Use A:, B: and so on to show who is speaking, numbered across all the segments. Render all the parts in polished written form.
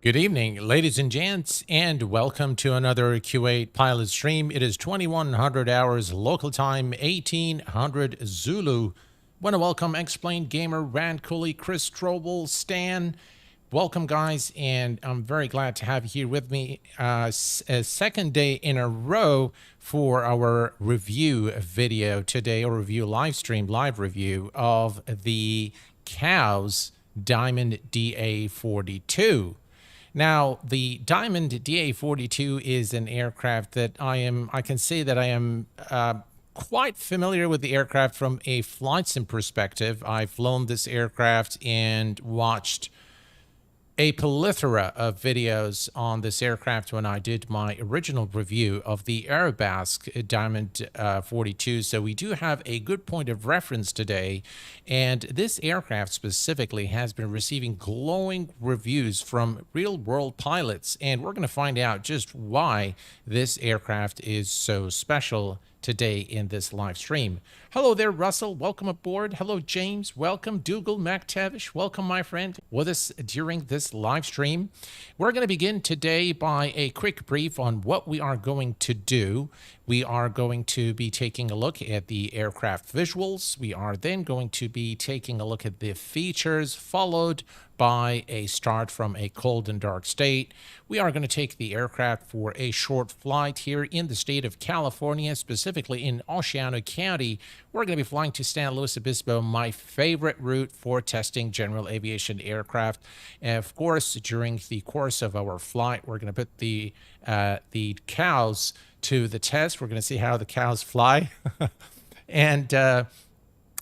A: Good evening, ladies and gents, and welcome to another Q8 pilot stream. It is 2100 hours local time, 1800 Zulu. Want to welcome Explained Gamer, Rand Cooley, Chris Strobel, Stan. Welcome, guys, and I'm very glad to have you here with me a second day in a row for our review video today, or review live review of the COWS Diamond DA42. Now, the Diamond DA42 is an aircraft that I can say that I am quite familiar with the aircraft from a flight sim perspective. I've flown this aircraft and watched a plethora of videos on this aircraft when I did my original review of the ORBX Diamond 42. So we do have a good point of reference today. And this aircraft specifically has been receiving glowing reviews from real world pilots. And we're going to find out just why this aircraft is so special today in this live stream. Hello there, Russell. Welcome aboard. Hello, James. Welcome, Dougal McTavish. Welcome, my friend, with us during this live stream. We're going to begin today by a quick brief on what we are going to do. We are going to be taking a look at the aircraft visuals. We are then going to be taking a look at the features, followed by a start from a cold and dark state. We are going to take the aircraft for a short flight here in the state of California, specifically in Oceano County. We're going to be flying to San Luis Obispo, my favorite route for testing general aviation aircraft. And of course, during the course of our flight, we're going to put the cows to the test. We're going to see how the cows fly. And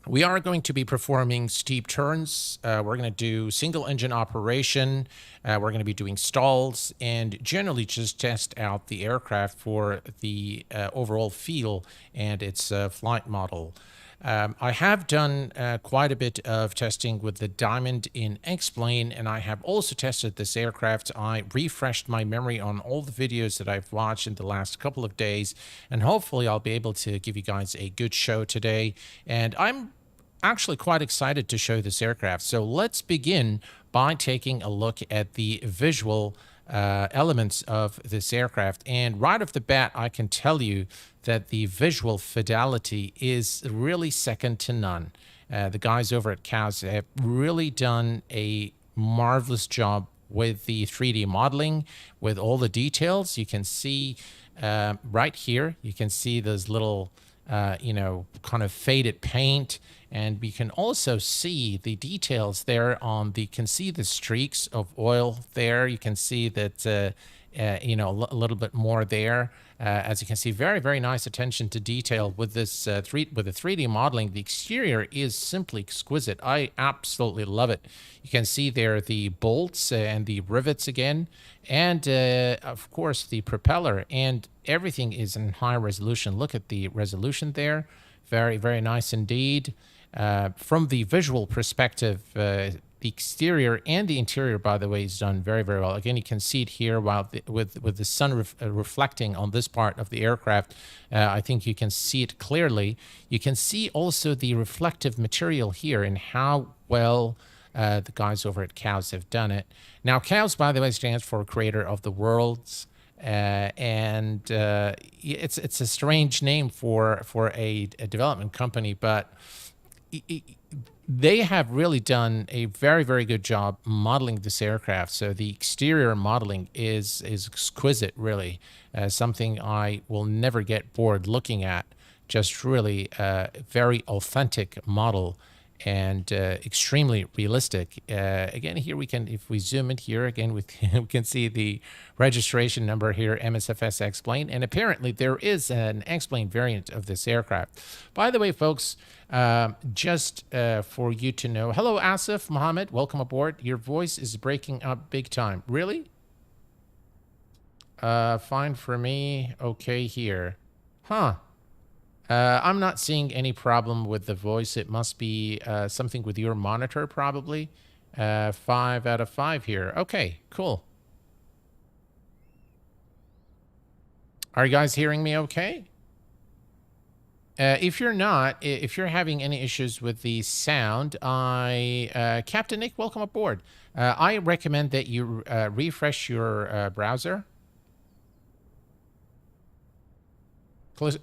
A: we are going to be performing steep turns. We're going to do single engine operation. We're going to be doing stalls and generally just test out the aircraft for the overall feel and its flight model. I have done quite a bit of testing with the Diamond in X-Plane, and I have also tested this aircraft. I refreshed my memory on all the videos that I've watched in the last couple of days, and hopefully I'll be able to give you guys a good show today. And I'm actually quite excited to show this aircraft. So let's begin by taking a look at the visual elements of this aircraft. And right off the bat, I can tell you that the visual fidelity is really second to none. The guys over at COWS have really done a marvelous job with the 3D modeling, with all the details. You can see right here, you can see those little kind of faded paint, and we can also see the details there on the, can see the streaks of oil there. You can see that, a little bit more there. As you can see, very, very nice attention to detail with this with the 3D modeling. The exterior is simply exquisite. I absolutely love it. You can see there the bolts and the rivets again, and of course the propeller, and everything is in high resolution. Look at the resolution there. Very, very nice indeed. From the visual perspective, the exterior and the interior, by the way, is done very, very well. Again, you can see it here while with the sun reflecting on this part of the aircraft. I think you can see it clearly. You can see also the reflective material here and how well the guys over at COWS have done it. Now, COWS, by the way, stands for Creator of the Worlds. It's a strange name for a development company, but they have really done a very, very good job modeling this aircraft. So the exterior modeling is exquisite, really. Something I will never get bored looking at. Just really a very authentic model and extremely realistic. Again, here we can, if we zoom in here again, we can see the registration number here, MSFS X-Plane, and apparently there is an X-Plane variant of this aircraft. By the way, folks, just for you to know, hello, Asif Mohammed, welcome aboard. Your voice is breaking up big time. Really? Fine for me. Okay here. Huh. I'm not seeing any problem with the voice. It must be something with your monitor, probably. 5 out of 5 here. Okay, cool. Are you guys hearing me okay? If you're not, if you're having any issues with the sound, Captain Nick, welcome aboard. I recommend that you refresh your browser.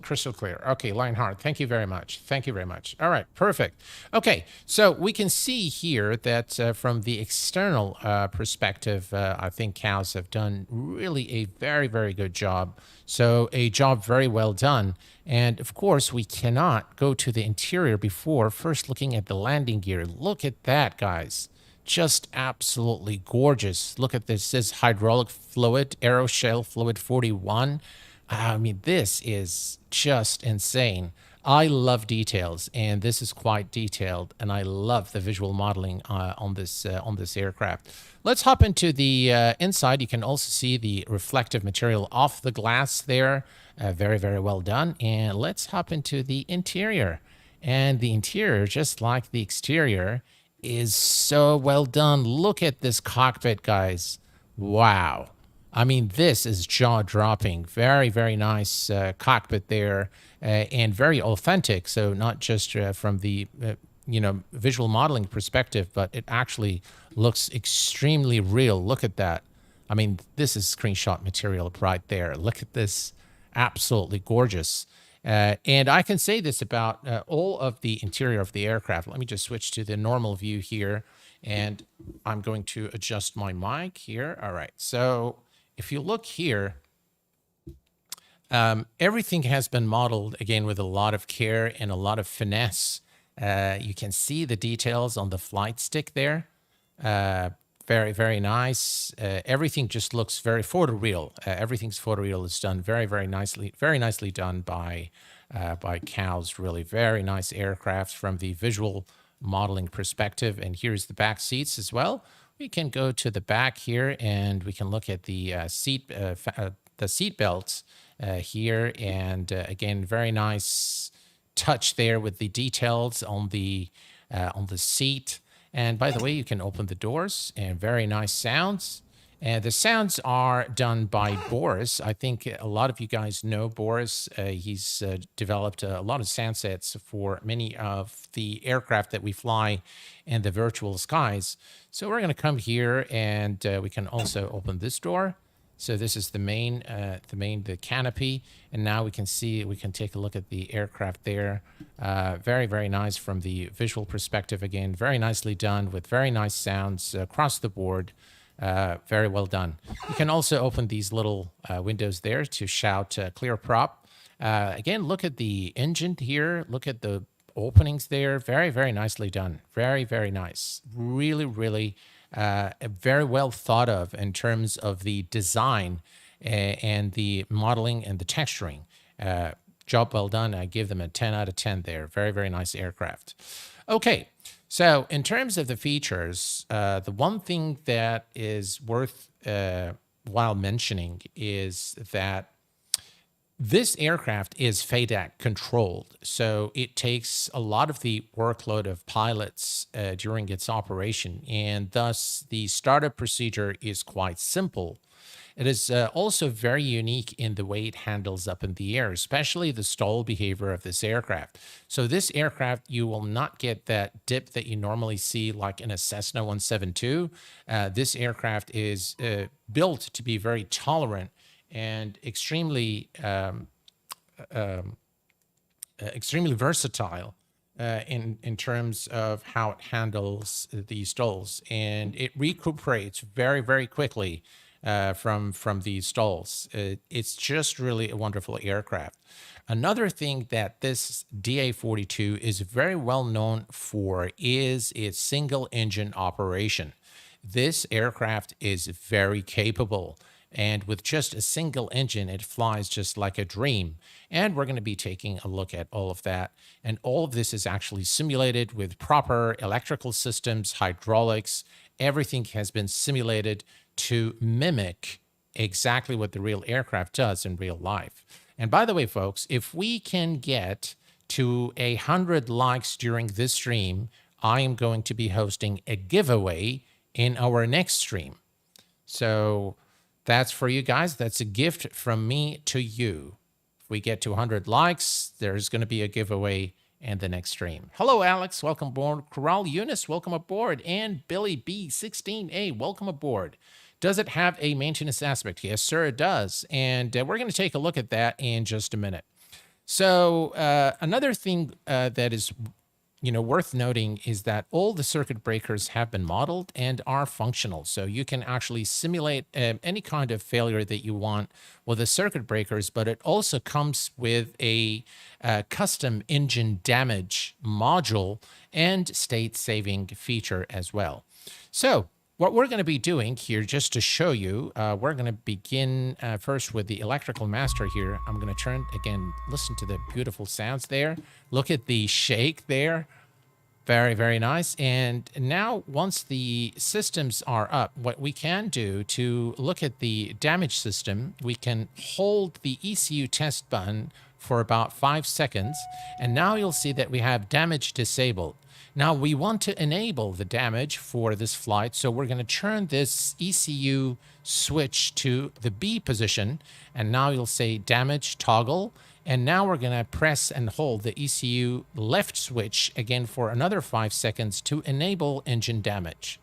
A: Crystal clear. Okay, Lionheart, thank you very much. Thank you very much. All right, perfect. Okay, so we can see here that from the external perspective, I think COWS have done really a very, very good job. So a job very well done. And of course, we cannot go to the interior before first looking at the landing gear. Look at that, guys. Just absolutely gorgeous. Look at this. This hydraulic fluid, aeroshell fluid 41. I mean, this is just insane. I love details, and this is quite detailed, and I love the visual modeling on this aircraft. Let's hop into the inside. You can also see the reflective material off the glass there. Very, very well done. And let's hop into the interior. And the interior, just like the exterior, is so well done. Look at this cockpit, guys. Wow. I mean, this is jaw-dropping. Very, very nice cockpit there, and very authentic. So not just from the visual modeling perspective, but it actually looks extremely real. Look at that. I mean, this is screenshot material right there. Look at this. Absolutely gorgeous. And I can say this about all of the interior of the aircraft. Let me just switch to the normal view here, and I'm going to adjust my mic here. All right. So if you look here, everything has been modeled, again, with a lot of care and a lot of finesse. You can see the details on the flight stick there. Very, very nice. Everything just looks very photoreal. Everything's photoreal. It's done very, very nicely done by COWS. Really very nice aircraft from the visual modeling perspective. And here's the back seats as well. We can go to the back here, and we can look at the seat belts here. And again, very nice touch there with the details on the seat. And by the way, you can open the doors, and very nice sounds. And the sounds are done by Boris. I think a lot of you guys know Boris. He's developed a lot of sound sets for many of the aircraft that we fly in the virtual skies. So we're going to come here, and we can also open this door. So this is the canopy, and now we can take a look at the aircraft there. Very, very nice from the visual perspective. Again, very nicely done with very nice sounds across the board. Very well done. You can also open these little windows there to shout clear prop. Again, look at the engine here. Look at the openings there. Very, very nicely done. Very, very nice. Really, really very well thought of in terms of the design and the modeling and the texturing. Job well done. I give them a 10 out of 10 there. Very, very nice aircraft. Okay, so in terms of the features, the one thing that is worth while mentioning is that this aircraft is FADEC controlled, so it takes a lot of the workload of pilots during its operation, and thus the startup procedure is quite simple. It is also very unique in the way it handles up in the air, especially the stall behavior of this aircraft. So this aircraft, you will not get that dip that you normally see like in a Cessna 172. This aircraft is built to be very tolerant and extremely versatile in terms of how it handles these stalls, and it recuperates very, very quickly from these stalls. It's just really a wonderful aircraft. Another thing that this DA42 is very well known for is its single engine operation. This aircraft is very capable, and with just a single engine, it flies just like a dream. And we're going to be taking a look at all of that. And all of this is actually simulated with proper electrical systems, hydraulics. Everything has been simulated to mimic exactly what the real aircraft does in real life. And by the way, folks, if we can get to 100 likes during this stream, I am going to be hosting a giveaway in our next stream. So that's for you guys. That's a gift from me to you If we get to 100 likes, there's going to be a giveaway in the next stream. Hello, Alex. Welcome aboard. Corral Eunice, welcome aboard. And Billy B16A, welcome aboard. Does it have a maintenance aspect? Yes, sir, it does. And we're going to take a look at that in just a minute. So another thing that is worth noting is that all the circuit breakers have been modeled and are functional. So you can actually simulate any kind of failure that you want with the circuit breakers, but it also comes with a custom engine damage module and state saving feature as well. So what we're going to be doing here, just to show you, we're going to begin first with the electrical master here. I'm going to turn, again, listen to the beautiful sounds there. Look at the shake there. Very, very nice. And now once the systems are up, what we can do to look at the damage system, we can hold the ECU test button for about 5 seconds. And now you'll see that we have damage disabled. Now we want to enable the damage for this flight, so we're going to turn this ECU switch to the B position, and now you'll say damage toggle, and now we're going to press and hold the ECU left switch again for another 5 seconds to enable engine damage.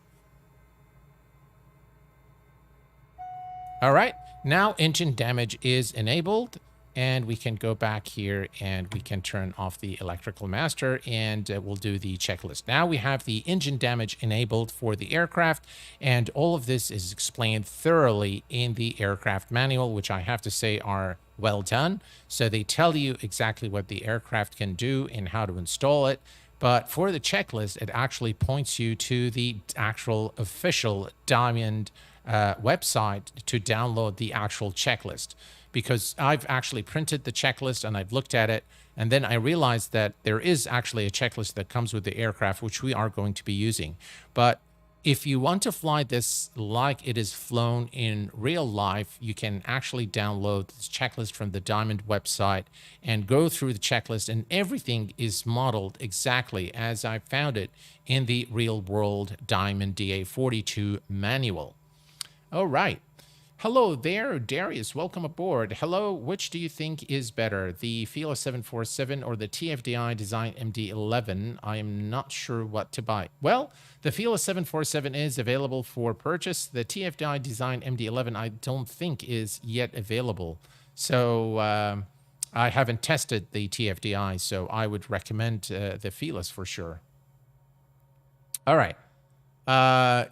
A: All right, now engine damage is enabled. And we can go back here and we can turn off the electrical master and we'll do the checklist. Now we have the engine damage enabled for the aircraft, and all of this is explained thoroughly in the aircraft manual, which I have to say are well done. So they tell you exactly what the aircraft can do and how to install it. But for the checklist, it actually points you to the actual official Diamond website to download the actual checklist. Because I've actually printed the checklist and I've looked at it, and then I realized that there is actually a checklist that comes with the aircraft, which we are going to be using. But if you want to fly this like it is flown in real life, you can actually download this checklist from the Diamond website and go through the checklist, and everything is modeled exactly as I found it in the real world Diamond DA42 manual. All right. Hello there, Darius. Welcome aboard. Hello. Which do you think is better, the Fila 747 or the TFDI Design MD11? I am not sure what to buy. Well, the Fila 747 is available for purchase. The TFDI Design MD11 I don't think is yet available. So I haven't tested the TFDI, so I would recommend the Filas for sure. All right.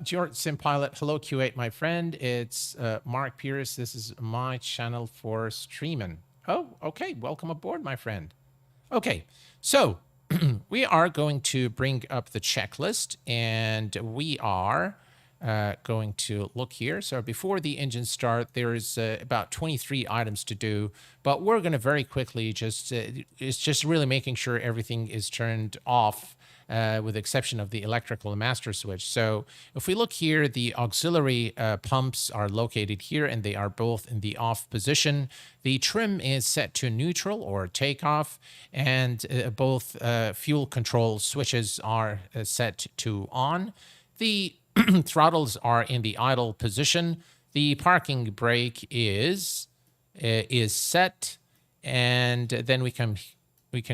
A: George Sim Pilot, hello Q8, my friend. It's Mark Pierce. This is my channel for streaming. Oh, okay. Welcome aboard, my friend. Okay, so we are going to bring up the checklist, and we are going to look here. So before the engine start, there's about 23 items to do, but we're going to very quickly just, it's just really making sure everything is turned off. With the exception of the electrical master switch. So if we look here, the auxiliary pumps are located here, and they are both in the off position. The trim is set to neutral or takeoff, and both fuel control switches are set to on. The throttles are in the idle position. The parking brake is set, and then we can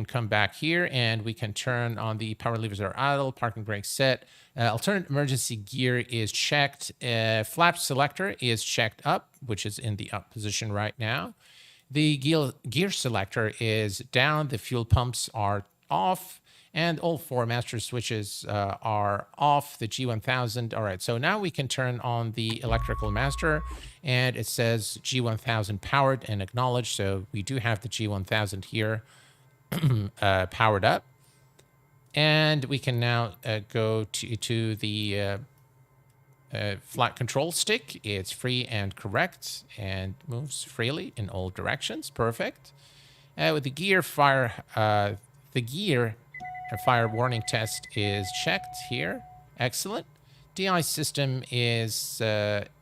A: come back here and we can turn on the power levers are idle, parking brake set. Alternate emergency gear is checked. Flap selector is checked up, which is in the up position right now. The gear selector is down. The fuel pumps are off, and all 4 master switches are off. The G1000. All right, so now we can turn on the electrical master, and it says G1000 powered and acknowledged. So we do have the G1000 here. Powered up, and we can now go to the flight control stick. It's free and correct and moves freely in all directions. Perfect. With the gear fire warning test is checked here. Excellent. DI system is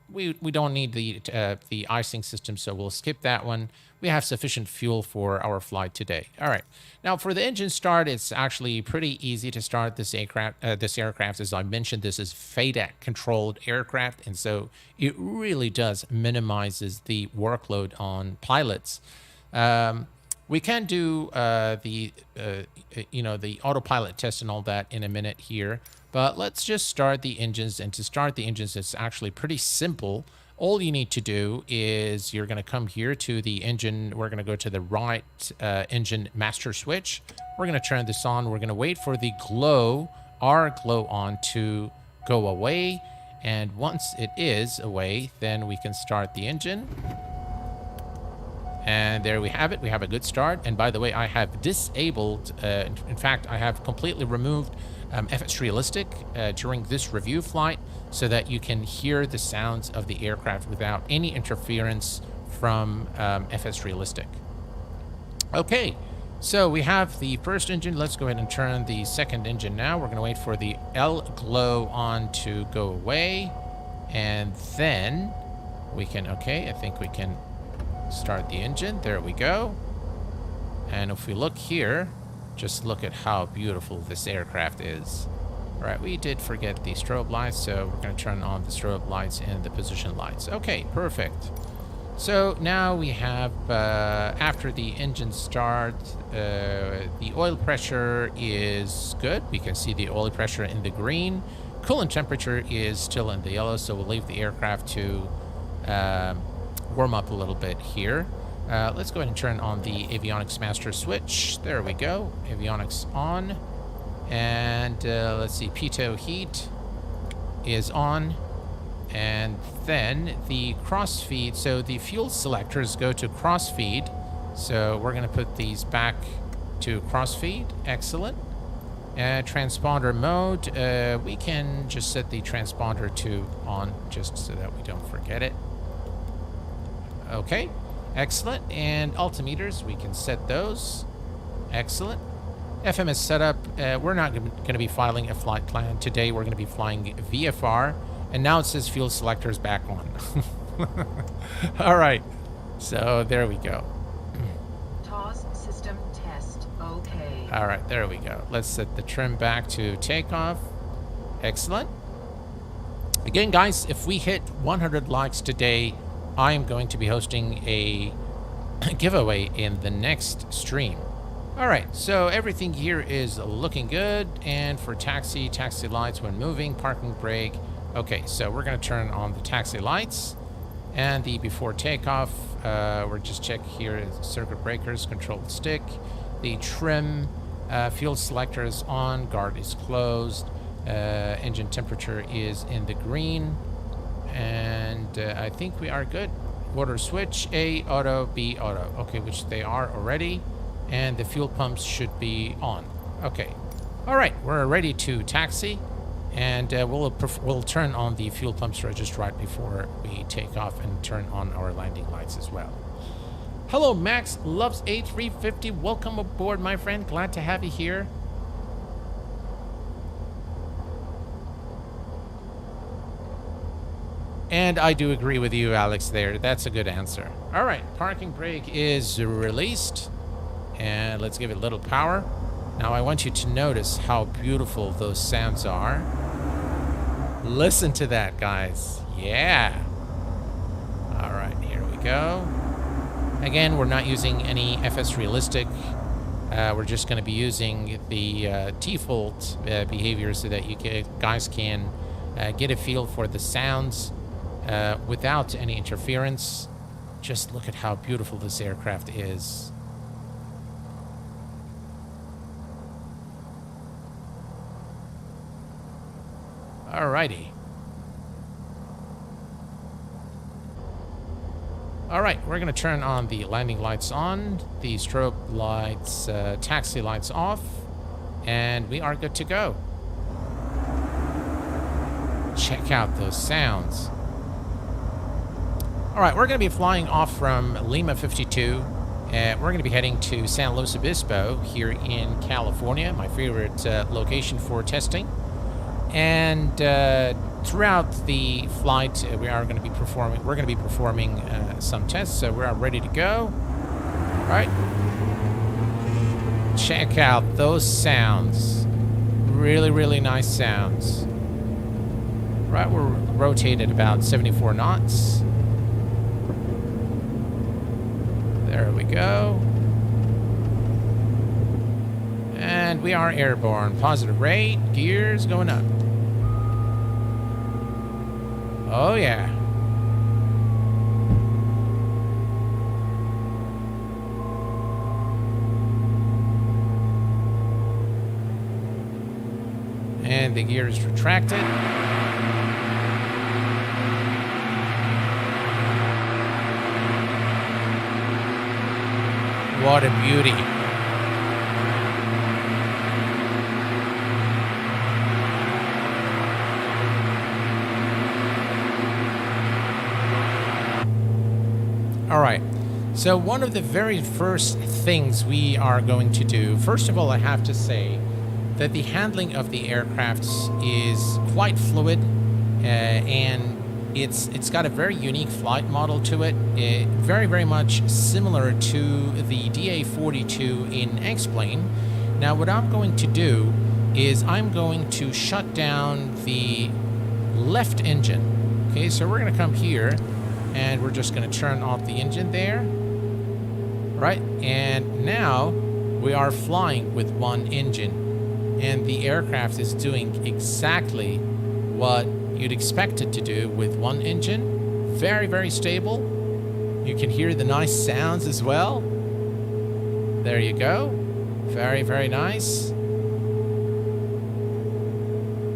A: we don't need the icing system, so we'll skip that one. We have sufficient fuel for our flight today. All right. Now for the engine start, it's actually pretty easy to start this aircraft. As I mentioned, this is FADEC controlled aircraft, and so it really does minimizes the workload on pilots. We can do the autopilot test and all that in a minute here, but let's just start the engines. And to start the engines, it's actually pretty simple. All you need to do is you're going to come here to the engine. We're going to go to the right engine master switch. We're going to turn this on. We're going to wait for the glow, our glow on, to go away. And once it is away, then we can start the engine. And there we have it. We have a good start. And by the way, I have disabled, in fact, I have completely removed FS Realistic during this review flight so that you can hear the sounds of the aircraft without any interference from FS Realistic. Okay, so we have the first engine. Let's go ahead and turn the second engine now. We're going to wait for the L glow on to go away. And then we can, okay, I think we can start the engine. There we go. And if we look here, just look at how beautiful this aircraft is. All right, we did forget the strobe lights, so we're going to turn on the strobe lights and the position lights. Okay, perfect. So now we have, after the engine start, the oil pressure is good. We can see the oil pressure in the green. Coolant temperature is still in the yellow, so we'll leave the aircraft to warm up a little bit here. Let's go ahead and turn on the avionics master switch. There we go. Avionics on. And let's see, pitot heat is on. And then the crossfeed. So the fuel selectors go to crossfeed. So we're going to put these back to crossfeed. Excellent. Transponder mode. We can just set the transponder to on just so that we don't forget it. Okay, excellent. And altimeters, we can set those. Excellent. FMS setup, we're not going to be filing a flight plan. Today we're going to be flying VFR. And now it says fuel selectors back on. All right, so there we go.
B: TOS system test, okay.
A: All right, there we go. Let's set the trim back to takeoff. Excellent. Again, guys, if we hit 100 likes today, I am going to be hosting a giveaway in the next stream. All right, so everything here is looking good. And for taxi lights when moving, parking brake. Okay, so we're going to turn on the taxi lights and the before takeoff. We're just checking here, circuit breakers, control the stick. The trim, fuel selector is on, guard is closed. Engine temperature is in the green. And I think we are good. Order switch, A, auto, B, auto. Okay, which they are already. And the fuel pumps should be on. Okay. All right, we're ready to taxi. And we'll turn on the fuel pumps just right before we take off and turn on our landing lights as well. Hello, Max loves A350. Welcome aboard, my friend. Glad to have you here. And I do agree with you, Alex, there. That's a good answer. All right, parking brake is released. And let's give it a little power. Now I want you to notice how beautiful those sounds are. Listen to that, guys. Yeah. All right, here we go. Again, we're not using any FS Realistic. We're just going to be using the default behavior so that you guys can get a feel for the sounds without any interference. Just look at how beautiful this aircraft is. Alrighty. Alright, we're going to turn on the landing lights on, the strobe lights, taxi lights off, and we are good to go. Check out those sounds. Alright, we're going to be flying off from Lima 52. We're going to be heading to San Luis Obispo here in California, my favorite location for testing. And throughout the flight, we're going to be performing some tests, so we're ready to go. All right. Check out those sounds. Really, really nice sounds. Right, we're rotated about 74 knots. There we go. we are airborne. Positive rate, gears going up. Oh yeah. And the gear is retracted. What a beauty. All right. So one of the very first things we are going to do, first of all, I have to say that the handling of the aircraft is quite fluid, and it's got a very unique flight model to it. Very, very much similar to the DA42 in X-Plane. Now, what I'm going to do is I'm going to shut down the left engine. Okay, so we're going to come here, and we're just going to turn off the engine there. Right, and now we are flying with one engine, and the aircraft is doing exactly what you'd expect it to do with one engine. Very, very stable. You can hear the nice sounds as well. There you go. Very, very nice.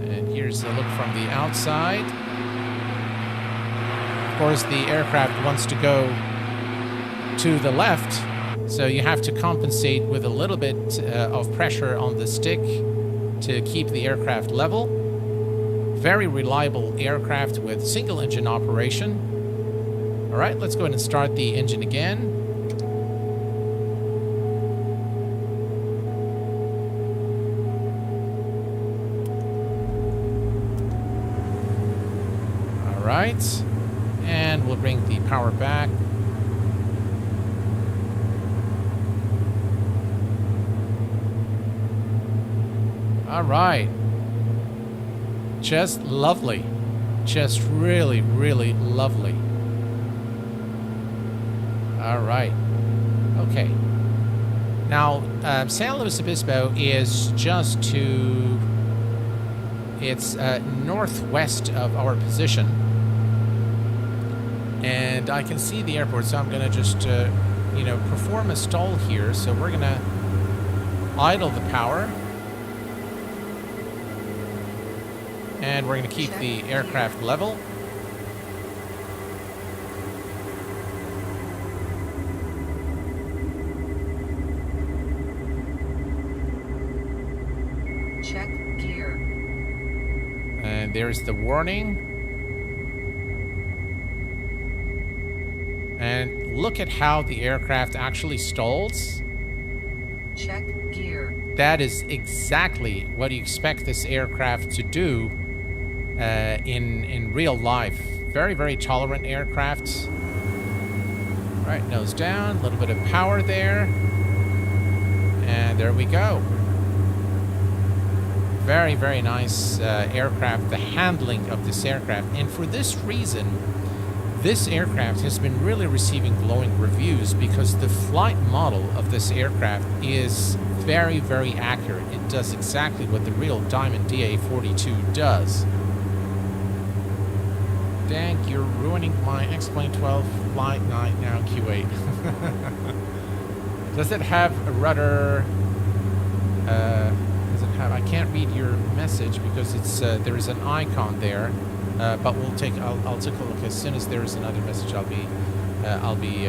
A: And here's a look from the outside. Of course, the aircraft wants to go to the left, so you have to compensate with a little bit of pressure on the stick to keep the aircraft level. Very reliable aircraft with single engine operation. All right, let's go ahead and start the engine again. All right, and we'll bring the power back. All right. Just lovely. Just really, really lovely. All right. Okay. Now, San Luis Obispo is just to... It's northwest of our position. And I can see the airport, so I'm going to just, perform a stall here. So we're going to idle the power. And we're going to keep the aircraft level.
B: Check gear.
A: And there's the warning. And look at how the aircraft actually stalls.
B: Check gear.
A: That is exactly what you expect this aircraft to do in real life. Very, very tolerant aircraft. All right, nose down, a little bit of power there. And there we go. Very, very nice aircraft, the handling of this aircraft. And for this reason, this aircraft has been really receiving glowing reviews because the flight model of this aircraft is very, very accurate. It does exactly what the real Diamond DA42 does. Dang, you're ruining my X-Plane 12 flight night now, Q8. Does it have a rudder? Does it have? I can't read your message because it's there is an icon there. But we'll take. I'll take a look as soon as there is another message. I'll be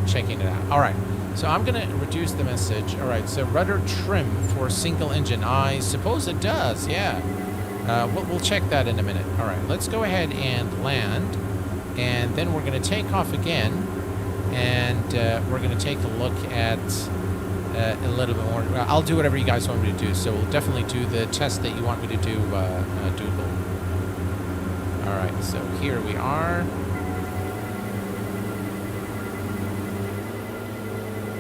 A: checking it out. All right. So I'm gonna reduce the message. All right. So rudder trim for single engine. I suppose it does. Yeah. We'll check that in a minute. All right, let's go ahead and land, and then we're going to take off again, and we're going to take a look at a little bit more. I'll do whatever you guys want me to do, so we'll definitely do the test that you want me to do, Dougal. All right, so here we are.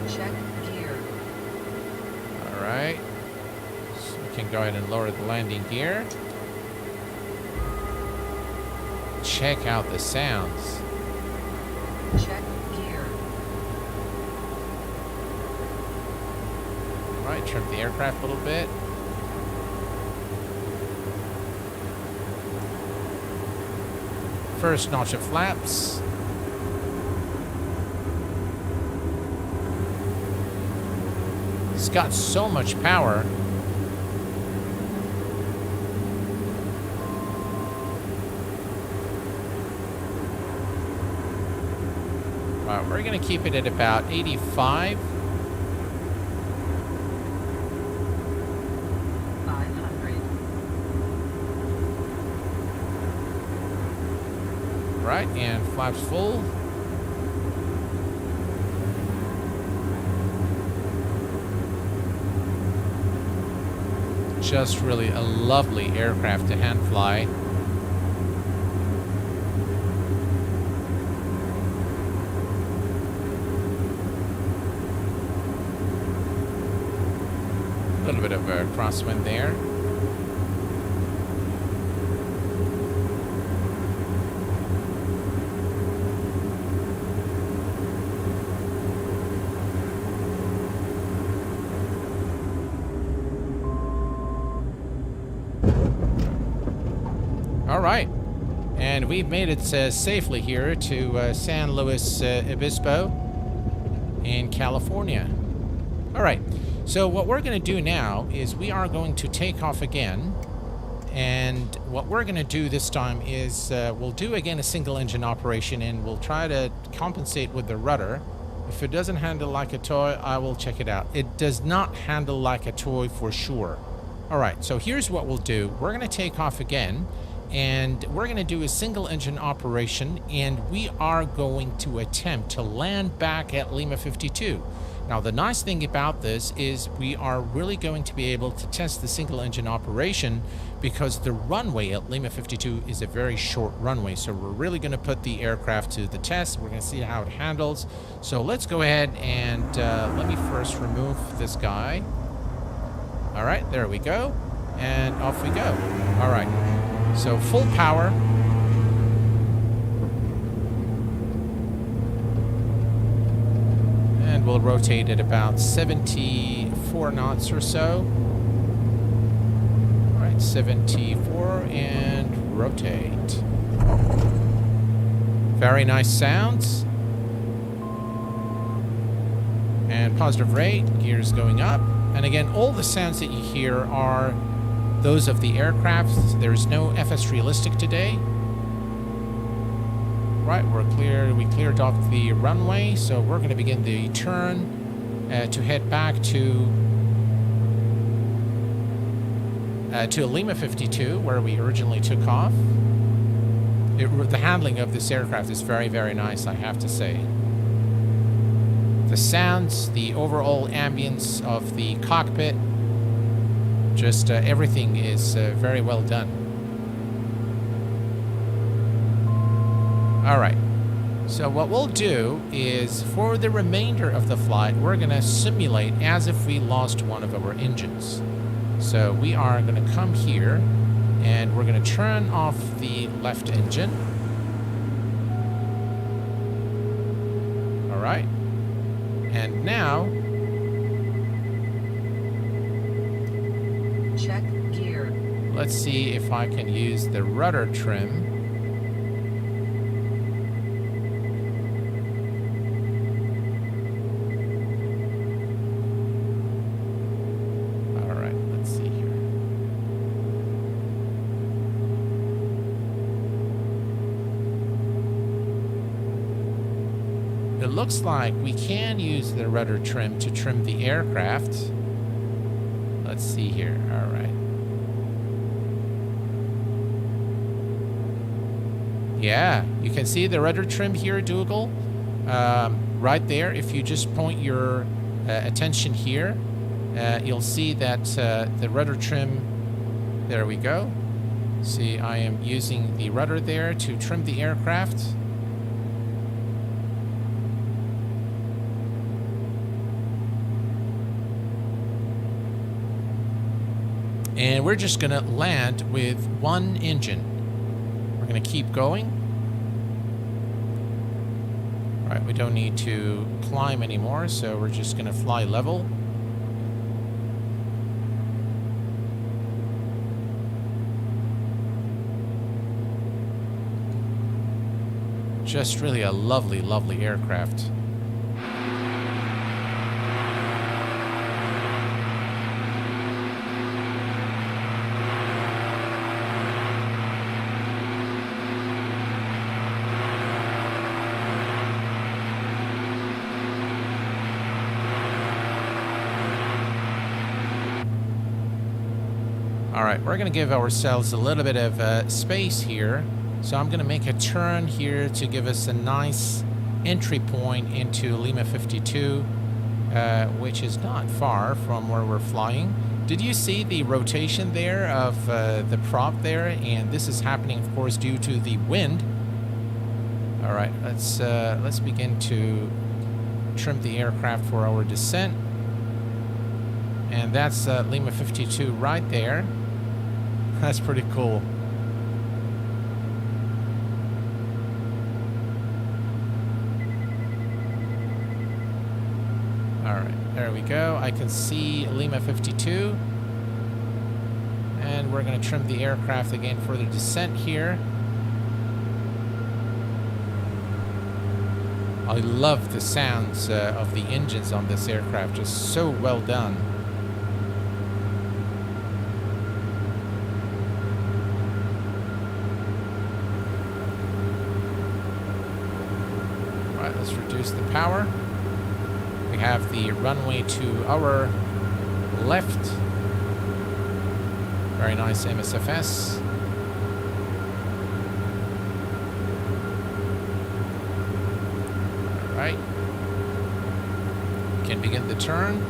B: Check gear.
A: All right, so we can go ahead and lower the landing gear. Check out the sounds.
B: Check gear.
A: Right, trim the aircraft a little bit. First notch of flaps. It's got so much power. Right, we're going to keep it at about 85.
B: 500.
A: Right, and flaps full. Just really a lovely aircraft to hand fly. A little bit of a crosswind there. All right, and we've made it safely here to San Luis Obispo in California. All right, so what we're going to do now is we are going to take off again, and what we're going to do this time is we'll do again a single engine operation, and we'll try to compensate with the rudder. If it doesn't handle like a toy, I will check it out. It does not handle like a toy for sure. All right, so here's what we'll do. We're going to take off again, and we're going to do a single engine operation, and we are going to attempt to land back at Lima 52. Now, the nice thing about this is we are really going to be able to test the single engine operation because the runway at Lima 52 is a very short runway. So we're really going to put the aircraft to the test. We're going to see how it handles. So let's go ahead and let me first remove this guy. All right, there we go. And off we go. All right. So full power. And we'll rotate at about 74 knots or so. All right, 74 and rotate. Very nice sounds. And positive rate, gears going up. And again, all the sounds that you hear are those of the aircraft. There's no FS realistic today. Right, we're clear. We cleared off the runway, so we're going to begin the turn to head back to Lima 52, where we originally took off. The handling of this aircraft is very, very nice, I have to say. The sounds, the overall ambience of the cockpit, just everything is very well done. All right, so what we'll do is for the remainder of the flight, we're going to simulate as if we lost one of our engines. So we are going to come here and we're going to turn off the left engine. All right, and now
B: Check gear.
A: let's see if I can use the rudder trim. All right, let's see here. It looks like we can use the rudder trim to trim the aircraft. Let's see here. All right. Yeah, you can see the rudder trim here, Dougal. Right there, if you just point your attention here, you'll see that the rudder trim, there we go. See, I am using the rudder there to trim the aircraft. And we're just going to land with one engine. We're going to keep going. All right, we don't need to climb anymore, so we're just going to fly level. Just really a lovely, lovely aircraft. All right, we're going to give ourselves a little bit of space here. So I'm going to make a turn here to give us a nice entry point into Lima 52, which is not far from where we're flying. Did you see the rotation there of the prop there? And this is happening, of course, due to the wind. All right, let's begin to trim the aircraft for our descent. And that's Lima 52 right there. That's pretty cool. Alright, there we go. I can see Lima 52. And we're going to trim the aircraft again for the descent here. I love the sounds of the engines on this aircraft. Just so well done. Let's reduce the power. We have the runway to our left. Very nice MSFS. All right. Can begin the turn.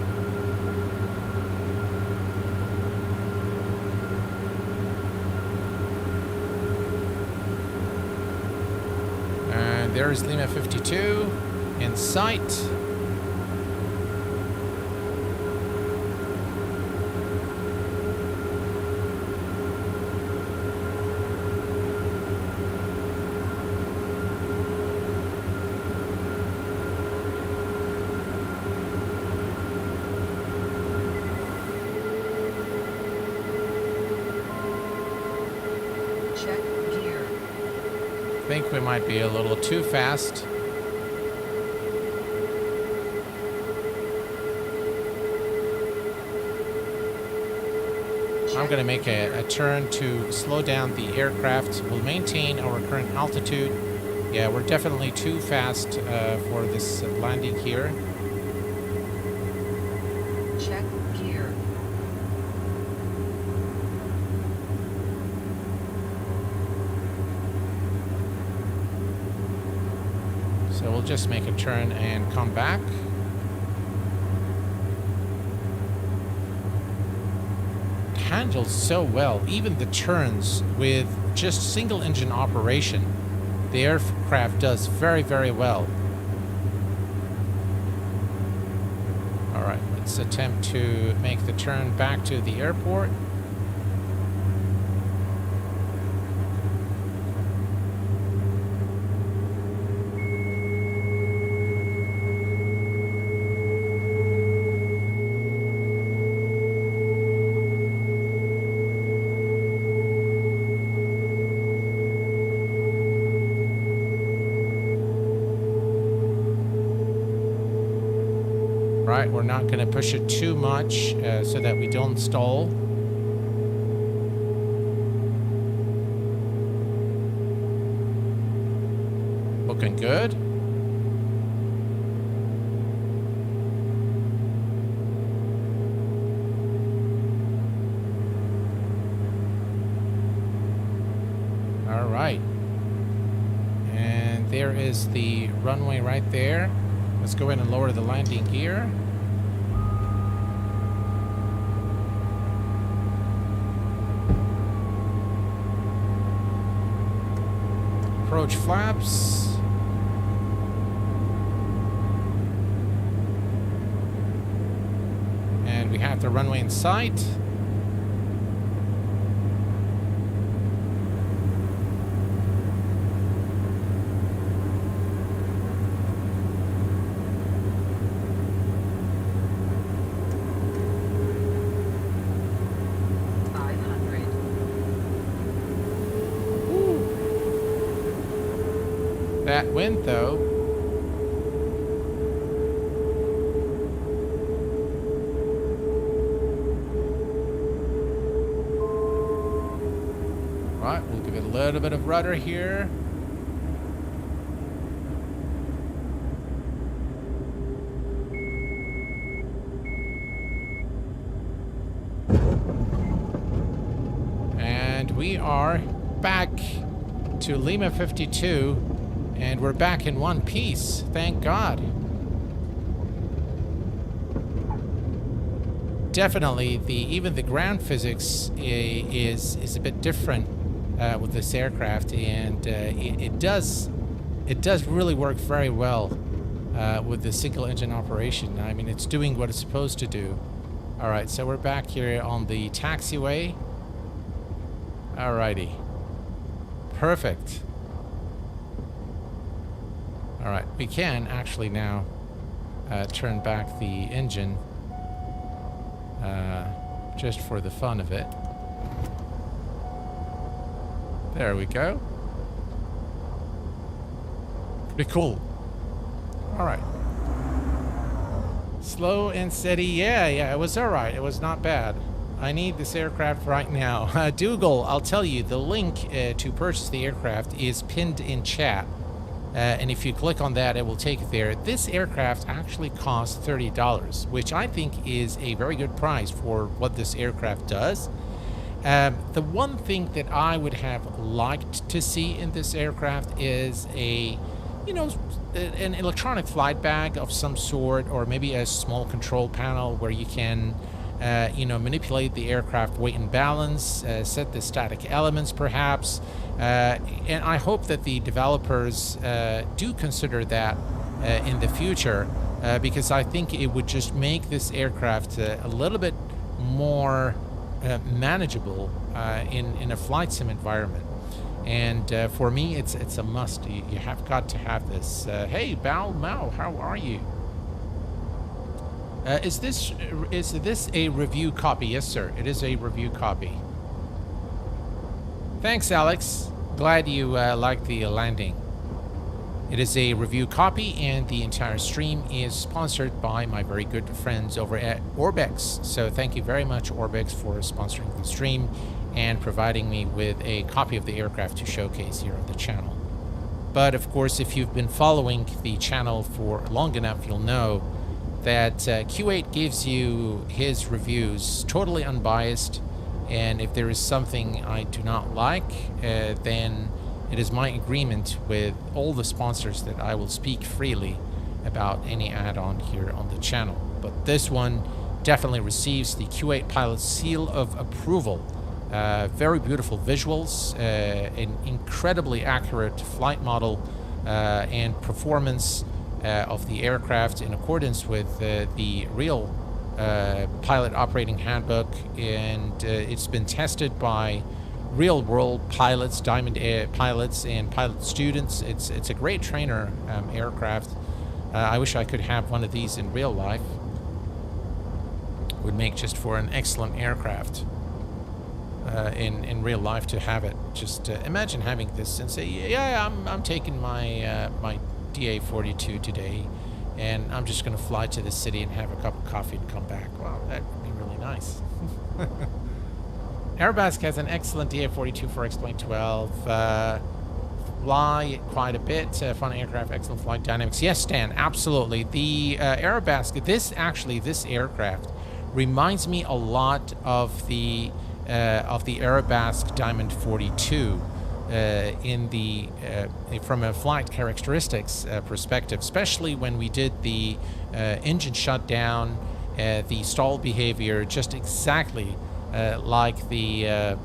A: There's Lima 52 in sight.
B: Check gear.
A: I think we might be a little too fast. I'm going to make a turn to slow down the aircraft. We'll maintain our current altitude. Yeah, we're definitely too fast for this landing here.
B: Check gear.
A: So we'll just make a turn and come back. Handles so well, even the turns with just single engine operation. The aircraft does very, very well. All right, let's attempt to make the turn back to the airport. Right, we're not going to push it too much so that we don't stall. Looking good. All right. And there is the runway right there. Let's go ahead and lower the landing gear. Approach flaps. And we have the runway in sight. that wind, though. Right, we'll give it a little bit of rudder here. And we are back to Lima 52, and we're back in one piece. Thank God. Definitely, even the ground physics is a bit different with this aircraft, and it does really work very well with the single engine operation. I mean, it's doing what it's supposed to do. All right, so we're back here on the taxiway. Alrighty. Perfect. Alright, we can actually now turn back the engine just for the fun of it. There we go. Pretty cool. Alright. Slow and steady. Yeah, it was alright. It was not bad. I need this aircraft right now. Dougal, I'll tell you, the link to purchase the aircraft is pinned in chat. And if you click on that, it will take you there. This aircraft actually costs $30, which I think is a very good price for what this aircraft does. The one thing that I would have liked to see in this aircraft is an electronic flight bag of some sort, or maybe a small control panel where you can manipulate the aircraft weight and balance, set the static elements perhaps, and I hope that the developers do consider that in the future, because I think it would just make this aircraft a little bit more manageable in a flight sim environment. And for me, it's a must. You have got to have this. Hey, Bao Mao, how are you? Is this a review copy? Yes, sir. It is a review copy. Thanks, Alex. Glad you liked the landing. It is a review copy, and the entire stream is sponsored by my very good friends over at ORBX. So thank you very much, ORBX, for sponsoring the stream and providing me with a copy of the aircraft to showcase here on the channel. But of course, if you've been following the channel for long enough, you'll know that Q8 gives you his reviews totally unbiased, and if there is something I do not like, then it is my agreement with all the sponsors that I will speak freely about any add-on here on the channel. But this one definitely receives the Q8 Pilot Seal of Approval. Very beautiful visuals, an incredibly accurate flight model, and performance of the aircraft in accordance with the real pilot operating handbook, and it's been tested by real-world pilots, Diamond Air pilots, and pilot students. It's a great trainer aircraft. I wish I could have one of these in real life. Would make just for an excellent aircraft in real life to have it. Just imagine having this and say, yeah, I'm taking my my DA42 today, and I'm just going to fly to the city and have a cup of coffee and come back. Wow, that would be really nice. Aerobask has an excellent DA42 for X-Plane 12. Fly quite a bit. Fun aircraft, excellent flight dynamics. Yes, Stan, absolutely. The Aerobask, this aircraft reminds me a lot of the Aerobask Diamond 42. From a flight characteristics perspective, especially when we did the engine shutdown, the stall behavior, just exactly like the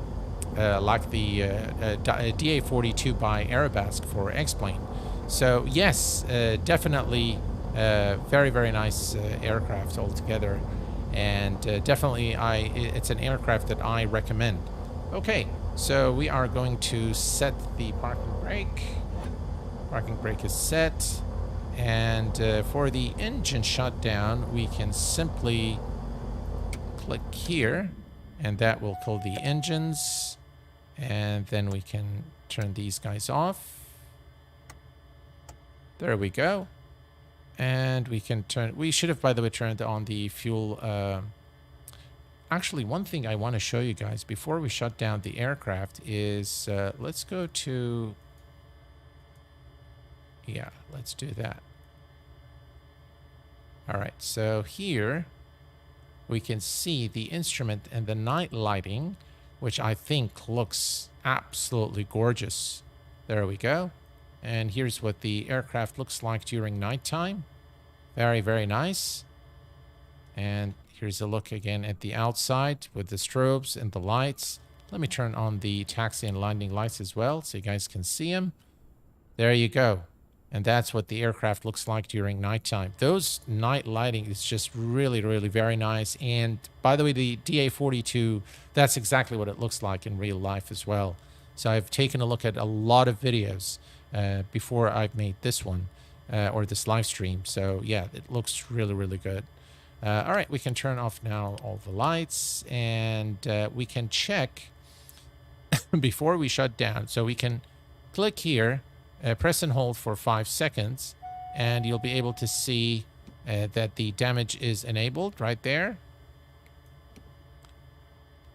A: DA42 by Aerobask for X-Plane. So yes, definitely very, very nice aircraft altogether, and definitely it's an aircraft that I recommend. Okay. So we are going to set the parking brake. Parking brake is set. And for the engine shutdown, we can simply click here, and that will cool the engines. And then we can turn these guys off. There we go. And we can turn... We should have, by the way, turned on the fuel... Actually, one thing I want to show you guys before we shut down the aircraft is... let's go to... Yeah, let's do that. All right, so here we can see the instrument and the night lighting, which I think looks absolutely gorgeous. There we go. And here's what the aircraft looks like during nighttime. Very, very nice. And here's a look again at the outside with the strobes and the lights. Let me turn on the taxi and landing lights as well so you guys can see them. There you go. And that's what the aircraft looks like during nighttime. Those night lighting is just really, really very nice. And by the way, the DA42, that's exactly what it looks like in real life as well. So I've taken a look at a lot of videos before I've made this one or this live stream. So yeah, it looks really, really good. All right, we can turn off now all the lights and we can check before we shut down. So we can click here. Press and hold for 5 seconds, and you'll be able to see that the damage is enabled right there.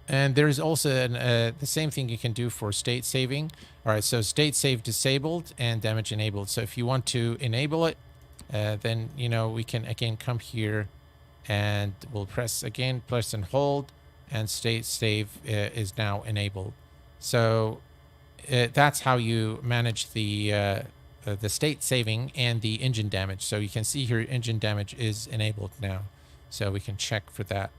A: And there's also the same thing you can do for state saving. All right, so state save disabled and damage enabled. So if you want to enable it, then, you know, we can again come here and we'll press and hold, and state save is now enabled. So that's how you manage the state saving and the engine damage. So you can see here engine damage is enabled now. So we can check for that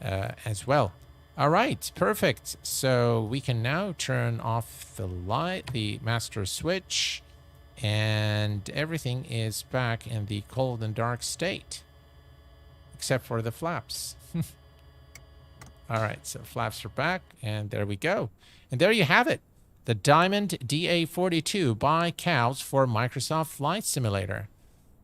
A: as well. All right, perfect. So we can now turn off the light, the master switch, and everything is back in the cold and dark state, except for the flaps. All right, so flaps are back, and there we go. And there you have it. The Diamond DA42 by COWS for Micorosft Flight Simulator.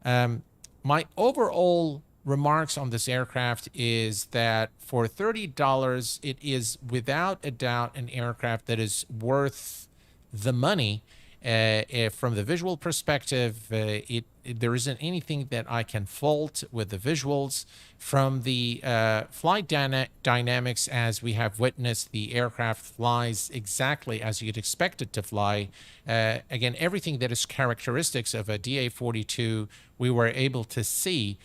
A: My overall remarks on this aircraft is that for $30, it is without a doubt an aircraft that is worth the money. From the visual perspective, there isn't anything that I can fault with the visuals. From the flight dynamics, as we have witnessed, the aircraft flies exactly as you'd expect it to fly. Again, everything that is characteristics of a DA42, we were able to see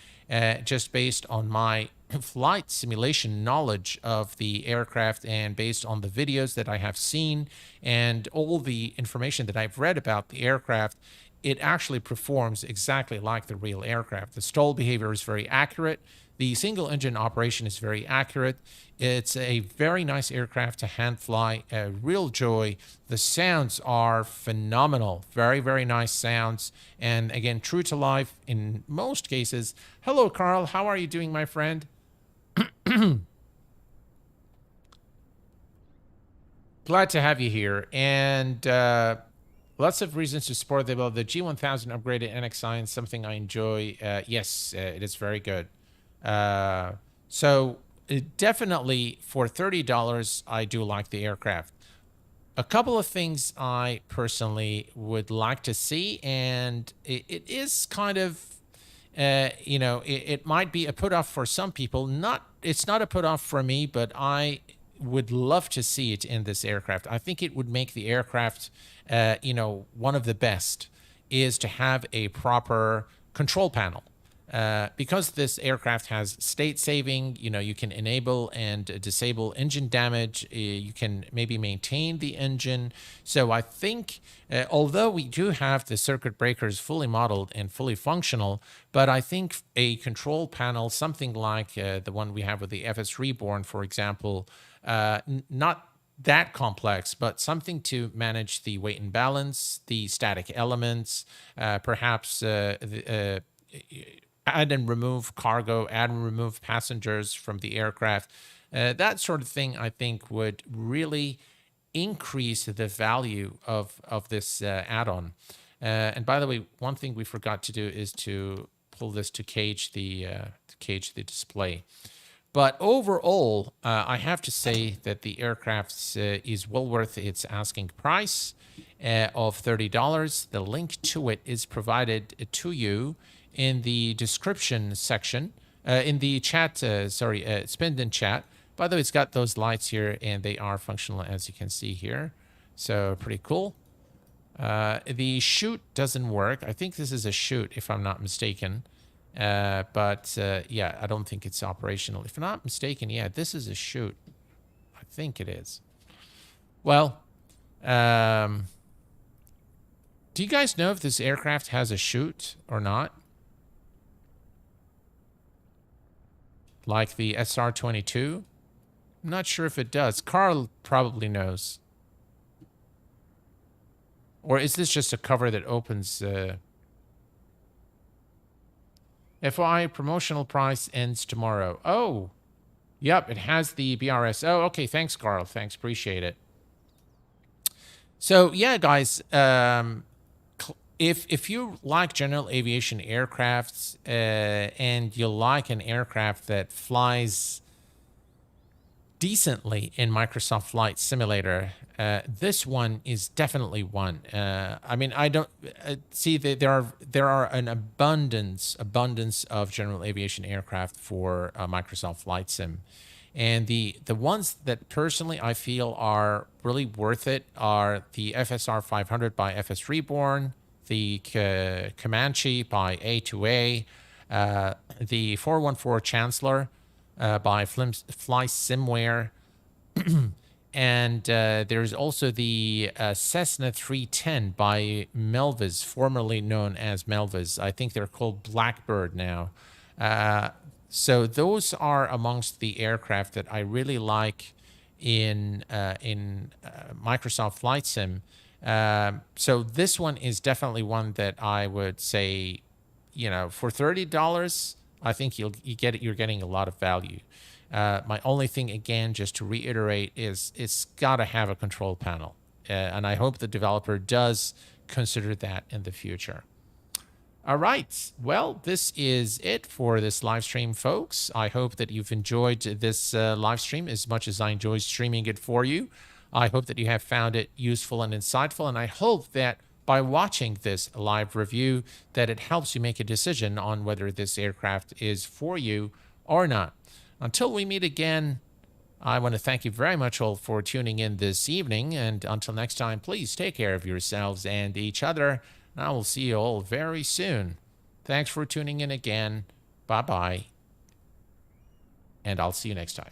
A: just based on my flight simulation knowledge of the aircraft and based on the videos that I have seen and all the information that I've read about the aircraft. It actually performs exactly like the real aircraft. The stall behavior is very accurate. The single engine operation is very accurate. It's a very nice aircraft to hand fly, a real joy. The sounds are phenomenal. Very, very nice sounds. And again, true to life in most cases. Hello, Carl. How are you doing, my friend? Glad to have you here. And lots of reasons to support the G1000 upgraded NXi is something I enjoy. Yes, it is very good. So definitely for $30, I do like the aircraft. A couple of things I personally would like to see, and it is kind of, you know, it might be a put off for some people. It's not a put off for me, but I would love to see it in this aircraft. I think it would make the aircraft, you know, one of the best is to have a proper control panel. Because this aircraft has state saving, you know, you can enable and disable engine damage. You can maybe maintain the engine. So I think, although we do have the circuit breakers fully modeled and fully functional, but I think a control panel, something like the one we have with the FS Reborn, for example, not that complex, but something to manage the weight and balance, the static elements, perhaps add and remove cargo, add and remove passengers from the aircraft. That sort of thing, I think, would really increase the value of this add-on. And by the way, one thing we forgot to do is to pull this to cage the display. But overall, I have to say that the aircraft is well worth its asking price. of $30. The link to it is provided to you in the description section, in the chat, pinned in chat. By the way, it's got those lights here, and they are functional, as you can see here. So pretty cool. The chute doesn't work. I think this is a chute, if I'm not mistaken. Yeah, I don't think it's operational. If I'm not mistaken, yeah, this is a chute. I think it is. Well, do you guys know if this aircraft has a chute or not? Like the SR-22? I'm not sure if it does. Carl probably knows. Or is this just a cover that opens... FYI, promotional price ends tomorrow. Oh! Yep, it has the BRS. Oh, okay, thanks, Carl. Thanks, appreciate it. So, yeah, guys, if you like general aviation aircrafts and you like an aircraft that flies decently in Micorosft Flight Simulator, this one is definitely one. I mean, I don't see that there are an abundance of general aviation aircraft for Micorosft Flight Sim, and the ones that personally I feel are really worth it are the FSR 500 by FS Reborn, the Comanche by A2A, the 414 Chancellor by Fly Simware, and there's also the Cessna 310 by Melvis, formerly known as Melvis. I think they're called Blackbird now. So those are amongst the aircraft that I really like in Micorosft Flight Sim. So this one is definitely one that I would say, you know, for $30, I think you're getting a lot of value. My only thing, again, just to reiterate, is it's got to have a control panel. And I hope the developer does consider that in the future. All right. Well, this is it for this live stream, folks. I hope that you've enjoyed this live stream as much as I enjoyed streaming it for you. I hope that you have found it useful and insightful, and I hope that by watching this live review that it helps you make a decision on whether this aircraft is for you or not. Until we meet again, I want to thank you very much all for tuning in this evening, and until next time, please take care of yourselves and each other. I will see you all very soon. Thanks for tuning in again. Bye-bye. And I'll see you next time.